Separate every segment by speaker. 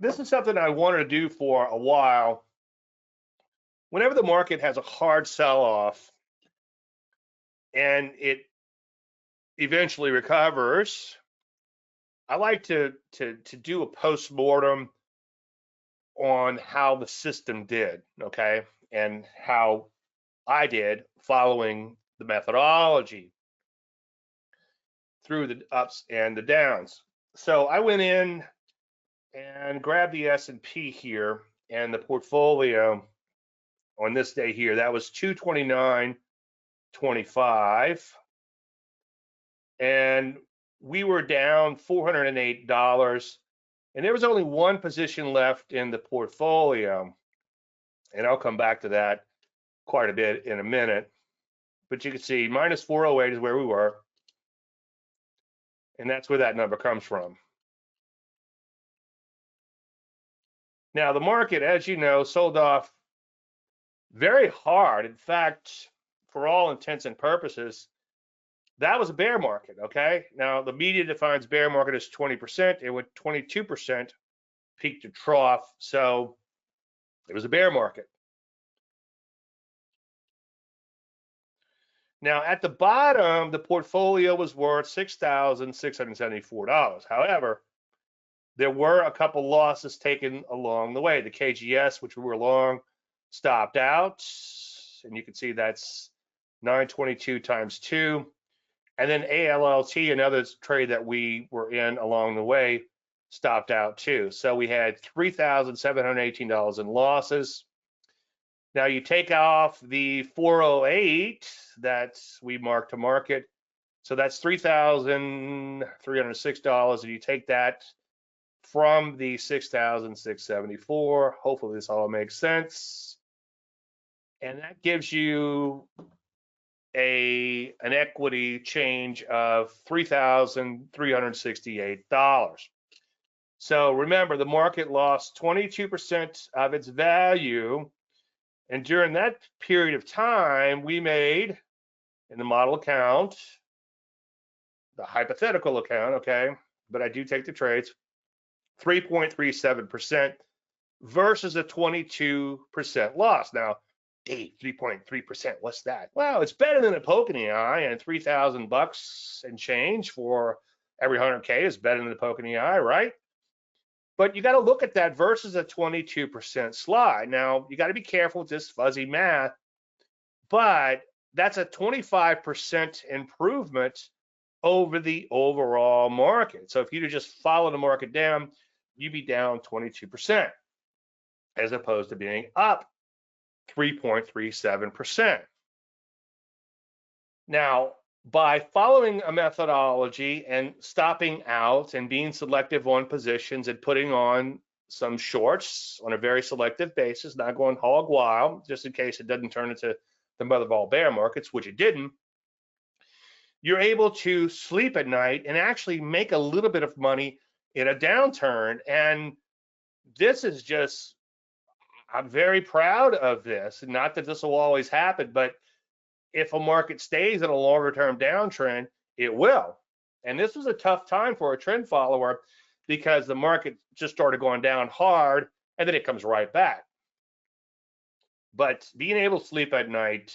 Speaker 1: this is something I wanted to do for a while. Whenever the market has a hard sell-off and it eventually recovers, I like to do a post-mortem on how the system did, okay, and how I did following the methodology through the ups and the downs. So I went in and grabbed the S&P here and the portfolio on this day here. That was 229.25, and we were down $408, and there was only one position left in the portfolio, and I'll come back to that quite a bit in a minute. But you can see minus 408 is where we were, and that's where that number comes from. Now, the market, as you know, sold off very hard. In fact, for all intents and purposes, that was a bear market, okay? Now, the media defines bear market as 20%. It went 22% peak to trough, so it was a bear market. Now, at the bottom, the portfolio was worth $6,674. However, there were a couple losses taken along the way. The KGS, which we were long, stopped out, and you can see that's 922 times 2. And then ALLT, another trade that we were in along the way, stopped out too. So we had $3,718 in losses. Now you take off the 408 that we marked to market, so that's $3,306, and you take that from the 6,674. Hopefully this all makes sense, and that gives you an equity change of $3,368. So remember, the market lost 22% of its value, and during that period of time, we made, in the model account, the hypothetical account, okay, but I do take the trades, 3.37% versus a 22% loss. Now, Dave, 3.3%, what's that? Well, it's better than a poke in the eye, and $3,000 and change for every 100K is better than a poke in the eye, right? But you got to look at that versus a 22% slide. Now, you got to be careful with this fuzzy math, but that's a 25% improvement over the overall market. So if you just follow the market down, you'd be down 22% as opposed to being up 3.37%. Now, by following a methodology and stopping out and being selective on positions and putting on some shorts on a very selective basis, not going hog wild, just in case it doesn't turn into the mother of all bear markets, which it didn't, you're able to sleep at night and actually make a little bit of money in a downturn. And this is just, I'm very proud of this. Not that this will always happen, but if a market stays in a longer term downtrend, it will. And this was a tough time for a trend follower because the market just started going down hard and then it comes right back. But being able to sleep at night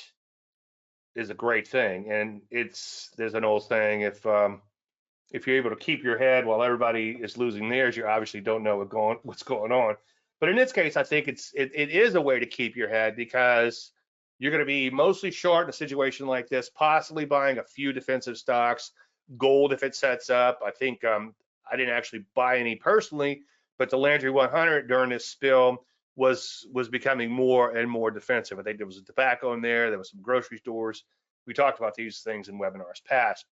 Speaker 1: is a great thing. And there's an old saying, if you're able to keep your head while everybody is losing theirs, you obviously don't know what's going on. But in this case, I think it is a way to keep your head, because you're going to be mostly short in a situation like this, possibly buying a few defensive stocks, gold if it sets up. I think I didn't actually buy any personally, but the Landry 100 during this spill was becoming more and more defensive. I think there was a tobacco in there. There was some grocery stores. We talked about these things in webinars past.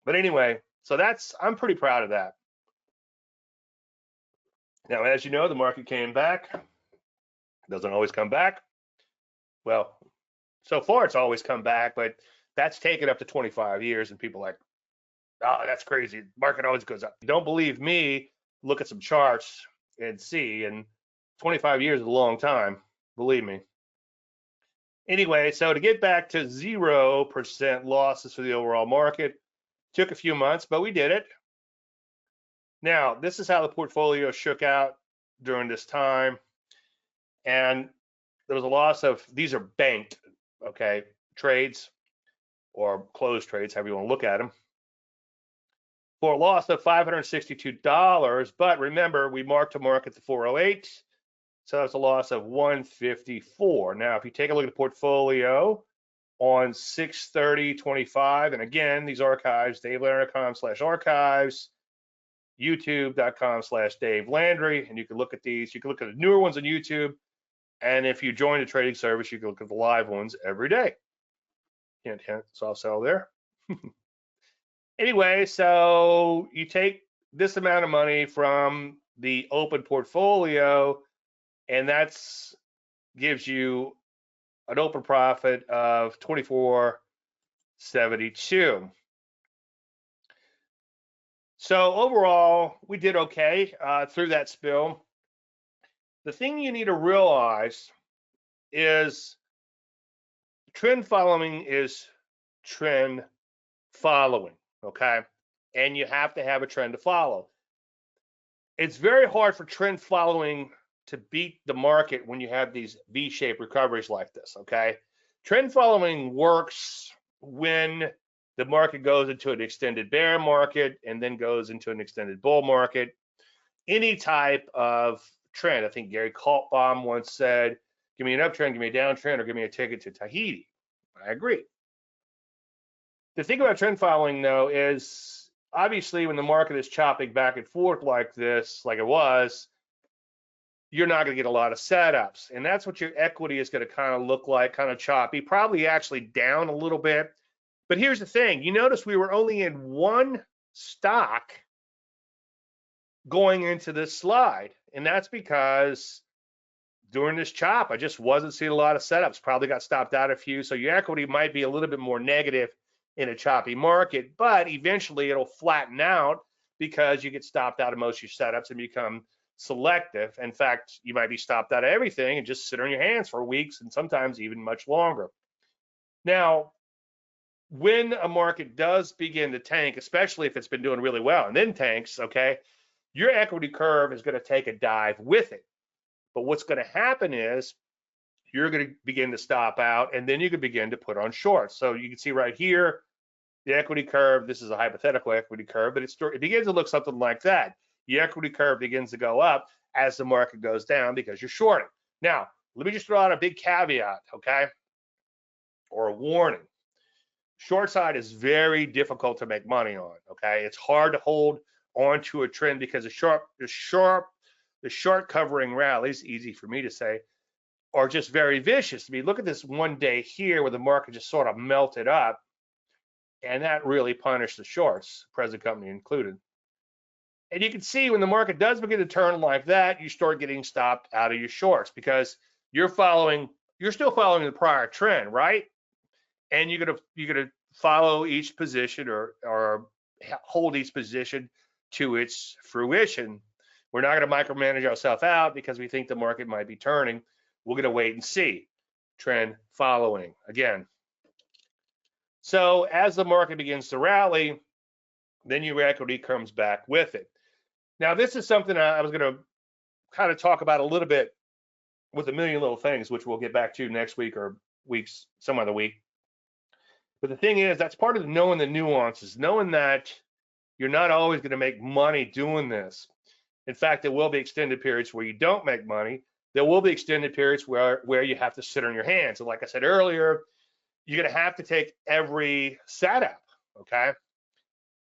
Speaker 1: But anyway, so I'm pretty proud of that. Now, as you know, the market came back. Doesn't always come back. Well, so far it's always come back, but that's taken up to 25 years, and people are like, oh, that's crazy. The market always goes up. Don't believe me? Look at some charts and see. And 25 years is a long time, believe me. Anyway, so to get back to 0% losses for the overall market, took a few months, but we did it. Now, this is how the portfolio shook out during this time, and there was a loss of, these are banked, okay, trades or closed trades, however you want to look at them, for a loss of $562. But remember, we marked to market the 408, so that's a loss of 154. Now, if you take a look at the portfolio on 6/30/25, and again, these archives, davelandry.com/archives, youtube.com/Dave Landry, and you can look at these. You can look at the newer ones on YouTube, and if you join the trading service, you can look at the live ones every day. Hint, hint, soft sell there. Anyway, so you take this amount of money from the open portfolio, and that's gives you an open profit of 24.72. So overall, we did okay through that spill. The thing you need to realize is trend following is trend following, okay? And you have to have a trend to follow. It's very hard for trend following to beat the market when you have these V-shaped recoveries like this, okay? Trend following works when the market goes into an extended bear market and then goes into an extended bull market. Any type of trend. I think Gary Kaltbaum once said, give me an uptrend, give me a downtrend, or give me a ticket to Tahiti. I agree. The thing about trend following, though, is obviously when the market is chopping back and forth like this, like it was, you're not going to get a lot of setups. And that's what your equity is going to kind of look like, kind of choppy, probably actually down a little bit. But here's the thing. You notice we were only in one stock going into this slide. And that's because during this chop, I just wasn't seeing a lot of setups. Probably got stopped out a few. So your equity might be a little bit more negative in a choppy market, but eventually it'll flatten out because you get stopped out of most of your setups and become selective. In fact, you might be stopped out of everything and just sit on your hands for weeks and sometimes even much longer. Now, when a market does begin to tank, especially if it's been doing really well and then tanks, okay, your equity curve is going to take a dive with it. But what's going to happen is you're going to begin to stop out, and then you can begin to put on shorts. So you can see right here, the equity curve, this is a hypothetical equity curve, but it begins to look something like that. The equity curve begins to go up as the market goes down because you're shorting. Now, let me just throw out a big caveat, okay, or a warning. Short side is very difficult to make money on, okay? It's hard to hold on to a trend because the short covering rallies, easy for me to say, are just very vicious. I mean, look at this one day here where the market just sort of melted up, and that really punished the shorts, present company included. And you can see when the market does begin to turn like that, you start getting stopped out of your shorts because you're still following the prior trend, right? And you're gonna follow each position or hold each position to its fruition. We're not going to micromanage ourselves out because we think the market might be turning. We're going to wait and see. Trend following again. So as the market begins to rally, then your equity comes back with it. Now, this is something I was going to kind of talk about a little bit with a million little things, which we'll get back to next week or weeks, some other week. But the thing is, that's part of knowing the nuances, knowing that you're not always going to make money doing this. In fact, there will be extended periods where you don't make money. There will be extended periods where you have to sit on your hands. And like I said earlier, you're going to have to take every setup, okay?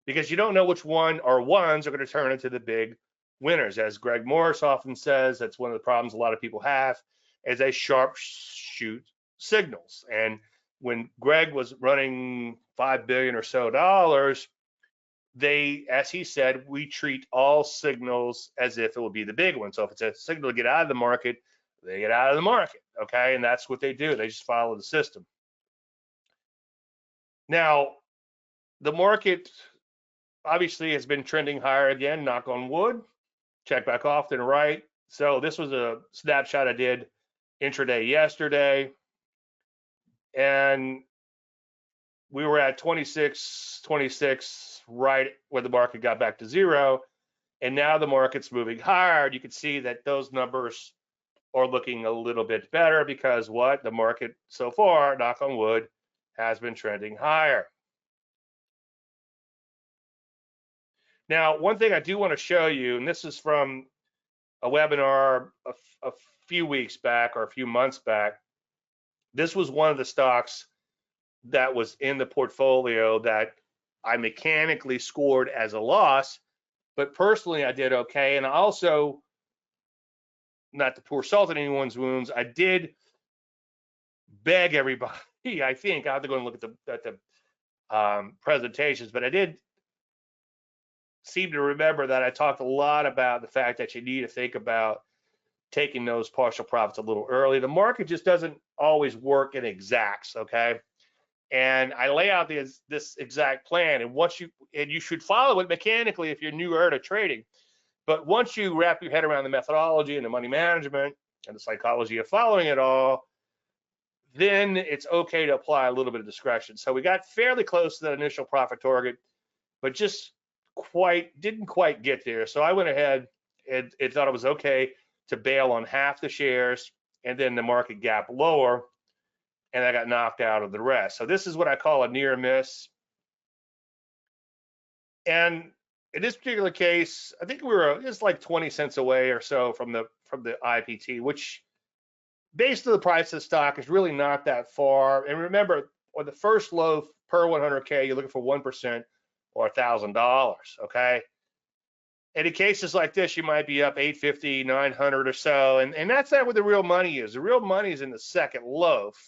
Speaker 1: Because you don't know which one or ones are going to turn into the big winners. As Greg Morris often says, that's one of the problems a lot of people have, is they sharp shoot signals. And when Greg was running $5 billion or so, as he said, we treat all signals as if it will be the big one. So if it's a signal to get out of the market, they get out of the market, okay? And that's what they do. They just follow the system. Now, the market obviously has been trending higher again, knock on wood. Check back off to the right. So this was a snapshot I did intraday yesterday. And we were at 26, right when the market got back to zero. And now the market's moving higher. You can see that those numbers are looking a little bit better because what? The market so far, knock on wood, has been trending higher. Now, one thing I do want to show you, and this is from a webinar a few weeks back or a few months back. This was one of the stocks that was in the portfolio that I mechanically scored as a loss, but personally I did okay. And I also, not to pour salt in anyone's wounds, I did beg everybody. I think I have to go and look at the presentations, but I did seem to remember that I talked a lot about the fact that you need to think about taking those partial profits a little early. The market just doesn't always work in exacts, okay? And I lay out this exact plan, and you should follow it mechanically if you're newer to trading. But once you wrap your head around the methodology and the money management and the psychology of following it all, then it's okay to apply a little bit of discretion. So we got fairly close to that initial profit target, but just didn't quite get there. So I went ahead and thought it was okay to bail on half the shares, and then the market gap lower, and I got knocked out of the rest. So this is what I call a near miss. And in this particular case, I think we were just like 20 cents away or so from the IPT, which based on the price of the stock is really not that far. And remember, on the first loaf per 100K, you're looking for 1% or $1,000, okay? And in cases like this, you might be up 850, 900 or so, and that's not where the real money is. The real money is in the second loaf,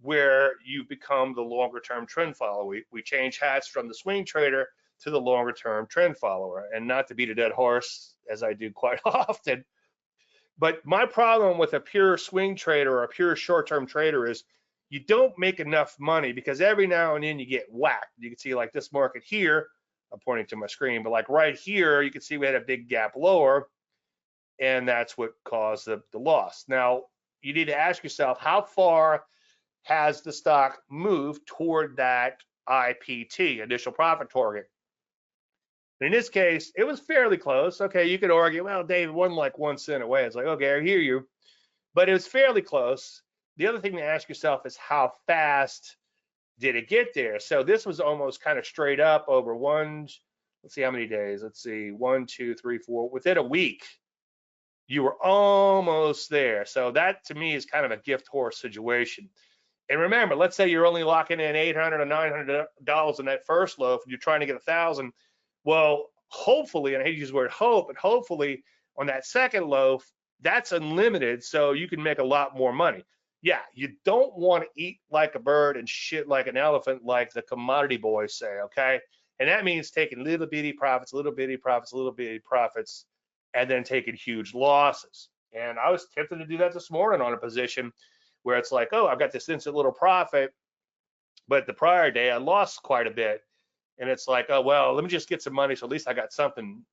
Speaker 1: where you become the longer term trend follower. We change hats from the swing trader to the longer term trend follower. And not to beat a dead horse, as I do quite often, but my problem with a pure swing trader or a pure short term trader is you don't make enough money because every now and then you get whacked. You can see like this market here, I'm pointing to my screen, but like right here, you can see we had a big gap lower, and that's what caused the loss. Now, you need to ask yourself, how far has the stock moved toward that IPT, initial profit target? In this case, it was fairly close. Okay, you could argue, well, David, wasn't like 1 cent away. It's like, okay, I hear you, but it was fairly close. The other thing to ask yourself is how fast did it get there? So this was almost kind of straight up over let's see how many days. Let's see, 1, 2, 3, 4. Within a week, you were almost there. So that to me is kind of a gift horse situation. And remember, let's say you're only locking in $800 or $900 in that first loaf, and you're trying to get 1,000. Well, hopefully, and I hate to use the word hope, but hopefully on that second loaf, that's unlimited, so you can make a lot more money. Yeah, you don't want to eat like a bird and shit like an elephant, like the commodity boys say, okay? And that means taking little bitty profits, little bitty profits, little bitty profits, and then taking huge losses. And I was tempted to do that this morning on a position where it's like, oh, I've got this instant little profit, but the prior day I lost quite a bit. And it's like, oh, well, let me just get some money, so at least I got something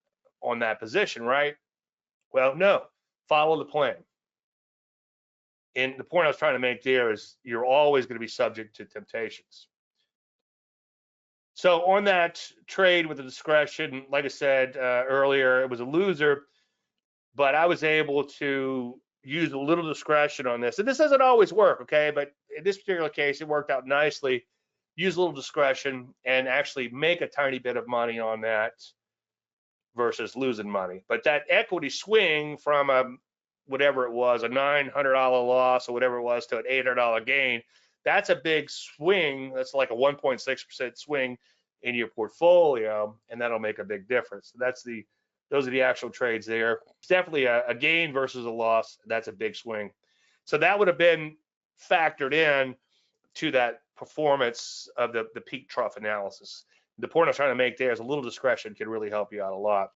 Speaker 1: on that position, right? Well, no, follow the plan. And the point I was trying to make there is you're always going to be subject to temptations. So on that trade with the discretion, like I said earlier, it was a loser, but I was able to use a little discretion on this. And this doesn't always work, okay? But in this particular case, it worked out nicely. Use a little discretion and actually make a tiny bit of money on that versus losing money. But that equity swing from whatever it was, a $900 loss or whatever it was, to an $800 gain, that's a big swing. That's like a 1.6% swing in your portfolio, and that'll make a big difference. Those are the actual trades there. It's definitely a gain versus a loss. That's a big swing. So that would have been factored in to that performance of the peak trough analysis. The point I'm trying to make there is a little discretion can really help you out a lot.